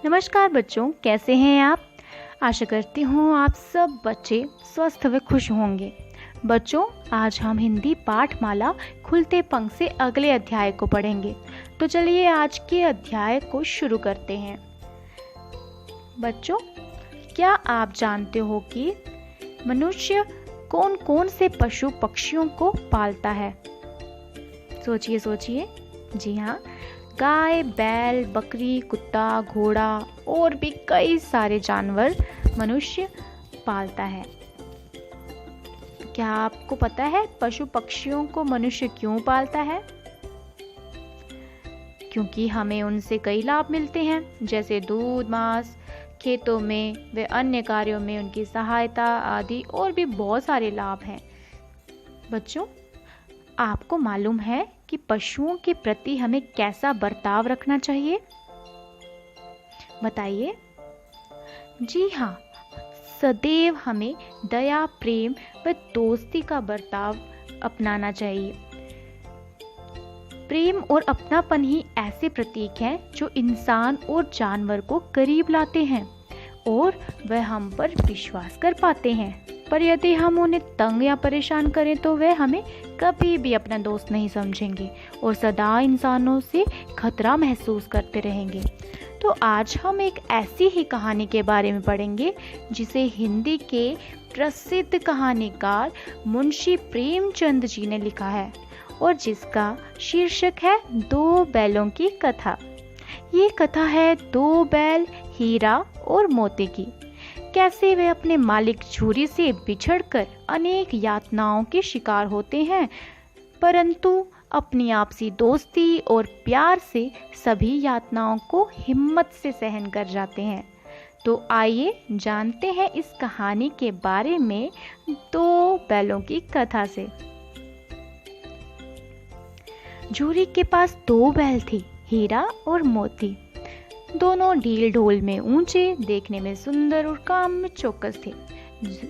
नमस्कार बच्चों, कैसे हैं आप। आशा करती हूँ आप सब बच्चे स्वस्थ व खुश होंगे। बच्चों, आज हम हिंदी पाठमाला खुलते पंख से अगले अध्याय को पढ़ेंगे। तो चलिए आज के अध्याय को शुरू करते हैं। बच्चों, क्या आप जानते हो कि मनुष्य कौन कौन से पशु पक्षियों को पालता है? सोचिए सोचिए। जी हाँ, गाय, बैल, बकरी, कुत्ता, घोड़ा और भी कई सारे जानवर मनुष्य पालता है। क्या आपको पता है पशु पक्षियों को मनुष्य क्यों पालता है? क्योंकि हमें उनसे कई लाभ मिलते हैं, जैसे दूध, मांस, खेतों में व अन्य कार्यों में उनकी सहायता आदि और भी बहुत सारे लाभ हैं। बच्चों, आपको मालूम है कि पशुओं के प्रति हमें कैसा बर्ताव रखना चाहिए? बताइए। जी हाँ, सदैव हमें दया, प्रेम व दोस्ती का बर्ताव अपनाना चाहिए। प्रेम और अपनापन ही ऐसे प्रतीक हैं जो इंसान और जानवर को करीब लाते हैं और वह हम पर विश्वास कर पाते हैं। पर यदि हम उन्हें तंग या परेशान करें तो वे हमें कभी भी अपना दोस्त नहीं समझेंगे और सदा इंसानों से खतरा महसूस करते रहेंगे। तो आज हम एक ऐसी ही कहानी के बारे में पढ़ेंगे जिसे हिंदी के प्रसिद्ध कहानीकार मुंशी प्रेमचंद जी ने लिखा है और जिसका शीर्षक है दो बैलों की कथा। ये कथा है दो बैल हीरा और मोती की। कैसे वे अपने मालिक झूरी से बिछड़कर अनेक यातनाओं के शिकार होते हैं, परंतु अपनी आपसी दोस्ती और प्यार से सभी यातनाओं को हिम्मत से सहन कर जाते हैं। तो आइए जानते हैं इस कहानी के बारे में दो बैलों की कथा से। झूरी के पास दो बैल थे, हीरा और मोती। दोनों ढील ढोल में ऊंचे, देखने में सुंदर और काम में चौकस थे।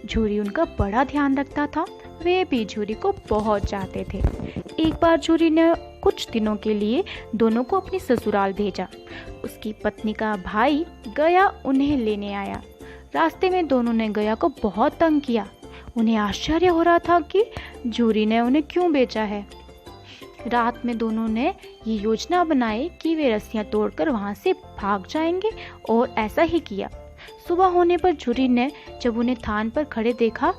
झूरी उनका बड़ा ध्यान रखता था, वे भी झूरी को बहुत चाहते थे। एक बार झूरी ने कुछ दिनों के लिए दोनों को अपनी ससुराल भेजा। उसकी पत्नी का भाई गया उन्हें लेने आया। रास्ते में दोनों ने गया को बहुत तंग किया। उन्हें आश्चर्य हो रहा था कि झूरी ने उन्हें क्यों बेचा है। रात में दोनों ने ये योजना बनाई कि वे रस्सियां तोड़कर वहां से भाग जाएंगे और ऐसा ही किया। सुबह होने पर झूरी ने जब उन्हें थान पर खड़े देखा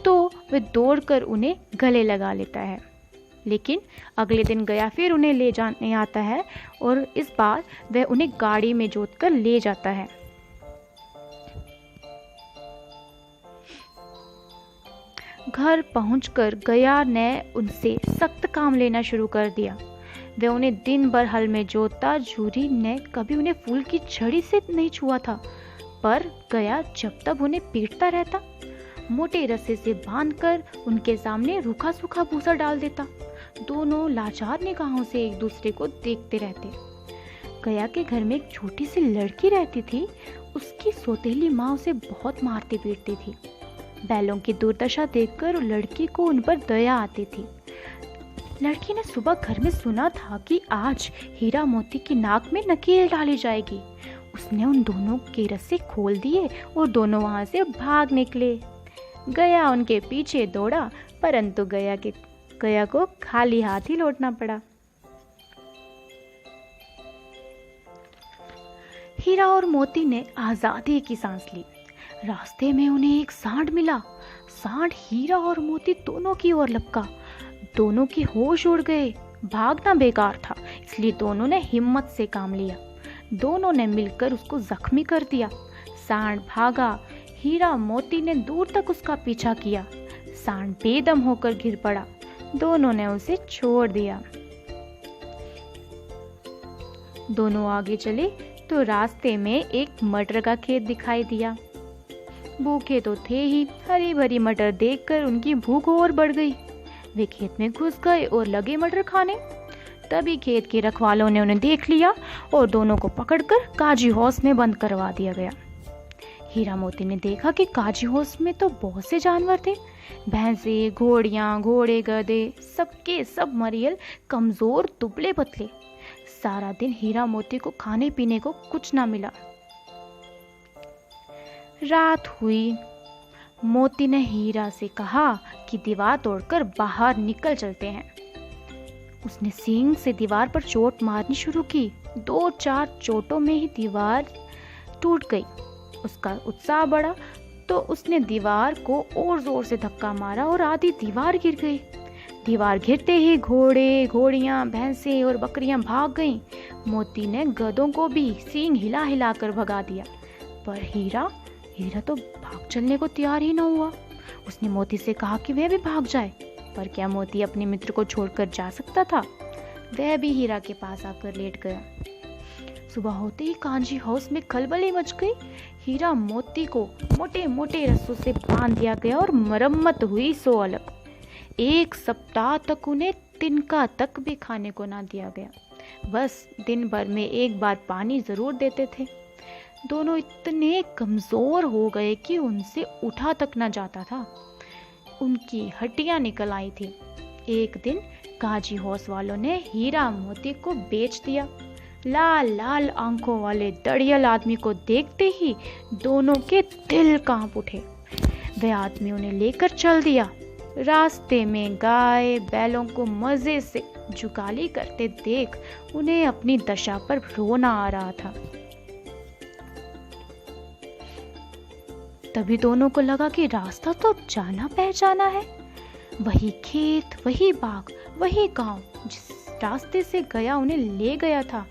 तो वे दौड़कर उन्हें गले लगा लेता है। लेकिन अगले दिन गया फिर उन्हें ले जाने आता है और इस बार वह उन्हें गाड़ी में जोतकर ले जाता है। घर पहुंचकर गया ने उनसे सख्त काम लेना शुरू कर दिया। वे उन्हें दिन भर हल में जोतता। झूरी ने कभी उन्हें फूल की छड़ी से नहीं छुआ था, पर गया जब तक उन्हें पीटता रहता। मोटे रस्से से बांधकर उनके सामने रूखा सूखा भूसा डाल देता। दोनों लाचार निगाहों से एक दूसरे को देखते रहते। गया के घर में एक छोटी सी लड़की रहती थी। उसकी सौतेली माँ उसे बहुत मारती पीटती थी। बैलों की दुर्दशा देखकर लड़की को उन पर दया आती थी। लड़की ने सुबह घर में सुना था कि आज हीरा मोती की नाक में नकेल डाली जाएगी। उसने उन दोनों के रस्से खोल दिए और दोनों वहां से भाग निकले। गया उनके पीछे दौड़ा, परंतु गया को खाली हाथ ही लौटना पड़ा। हीरा और मोती ने आजादी की सांस ली। रास्ते में उन्हें एक सांड मिला। सांड हीरा और मोती दोनों की ओर लपका। दोनों की होश उड़ गए। भागना बेकार था, इसलिए दोनों ने हिम्मत से काम लिया। दोनों ने मिलकर उसको जख्मी कर दिया। सांड भागा। हीरा मोती ने दूर तक उसका पीछा किया। सांड बेदम होकर गिर पड़ा। दोनों ने उसे छोड़ दिया। दोनों आगे चले तो रास्ते में एक मटर का खेत दिखाई दिया। भूखे तो थे ही, हरी भरी मटर देखकर उनकी भूख और बढ़ गई। वे खेत में घुस गए और लगे मटर खाने। तभी खेत के रखवालों ने उन्हें देख लिया और दोनों को पकड़कर काजी हाउस में बंद करवा दिया गया। हीरा मोती ने देखा कि काजी हाउस में तो बहुत से जानवर थे। भैंसे, घोड़ियां, घोड़े, गधे, सबके सब मरियल, कमजोर, दुबले पतले। सारा दिन हीरा मोती को खाने पीने को कुछ ना मिला। रात हुई। मोती ने हीरा से कहा कि दीवार तोड़कर बाहर निकल चलते हैं। उसने सींग से दीवार पर चोट मारनी शुरू की। 2-4 चोटों में ही दीवार टूट गई। उसका उत्साह बढ़ा तो उसने दीवार को और जोर से धक्का मारा और आधी दीवार गिर गई। दीवार गिरते ही घोड़े, घोड़ियां, भैंसें और बकरियां भाग गईं। मोती ने गधों को भी सींग हिला हिला कर भगा दिया, पर हीरा तो भाग चलने को तैयार ही न हुआ। उसने मोती से कहा कि वह भी भाग जाए, पर क्या मोती अपने मित्र को छोड़कर जा सकता था? वह भी हीरा के पास आकर लेट गया। सुबह होते ही कांजी हाउस में खलबली मच गई। हीरा मोती को मोटे मोटे रस्सों से बांध दिया गया और मरम्मत हुई सो अलग। 1 सप्ताह तक उन्हें तिनका तक भी खाने को ना दिया गया। बस दिन भर में 1 बार पानी जरूर देते थे। दोनों इतने कमजोर हो गए कि उनसे उठा तक न जाता था। उनकी हड्डियां निकल आई थी। एक दिन काजी हाउस वालों ने हीरा मोती को बेच दिया। लाल लाल आंखों वाले दड़ियल आदमी को देखते ही दोनों के दिल कांप उठे। वह आदमी उन्हें लेकर चल दिया। रास्ते में गाय बैलों को मजे से जुगाली करते देख उन्हें अपनी दशा पर रोना आ रहा था। तभी दोनों को लगा कि रास्ता तो जाना पहचाना है। वही खेत, वही बाग, वही गांव जिस रास्ते से गया उन्हें ले गया था।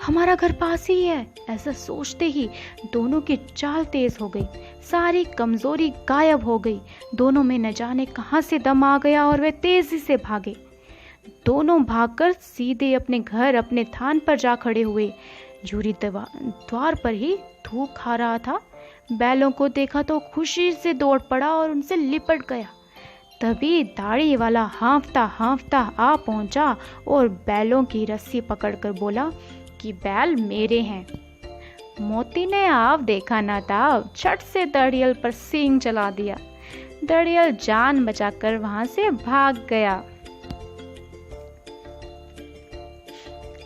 हमारा घर पास ही है। ऐसा सोचते ही दोनों की चाल तेज हो गई। सारी कमजोरी गायब हो गई। दोनों में न जाने कहां से दम आ गया और वे तेजी से भागे। दोनों भागकर सीधे अपने घर, अपने थान पर जा खड़े हुए। झूरी द्वार पर ही धूप खा रहा था। बैलों को देखा तो खुशी से दौड़ पड़ा और उनसे लिपट गया। तभी दाढ़ी वाला हांफता हांफता आ पहुंचा और बैलों की रस्सी पकड़कर बोला कि बैल मेरे हैं। मोती ने आप देखा ना था, झट से दड़ियल पर सींग चला दिया। दड़ियल जान बचाकर वहां से भाग गया।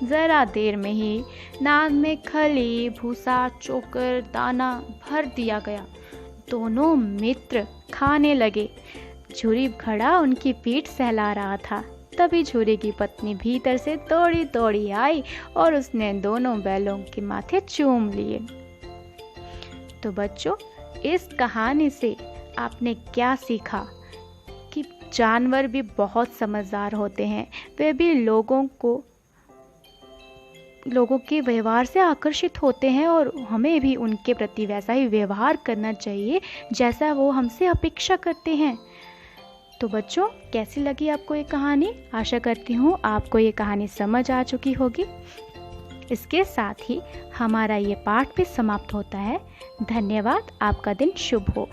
जरा देर में ही नाद में खली, भूसा, चोकर, दाना भर दिया गया। दोनों मित्र खाने लगे। झूरी खड़ा उनकी पीठ सहला रहा था। तभी झूरी की पत्नी भीतर से दौड़ी दौड़ी आई और उसने दोनों बैलों के माथे चूम लिए। तो बच्चों, इस कहानी से आपने क्या सीखा कि जानवर भी बहुत समझदार होते हैं। वे भी लोगों के व्यवहार से आकर्षित होते हैं और हमें भी उनके प्रति वैसा ही व्यवहार करना चाहिए जैसा वो हमसे अपेक्षा करते हैं। तो बच्चों, कैसी लगी आपको ये कहानी? आशा करती हूँ आपको ये कहानी समझ आ चुकी होगी। इसके साथ ही हमारा ये पाठ भी समाप्त होता है। धन्यवाद। आपका दिन शुभ हो।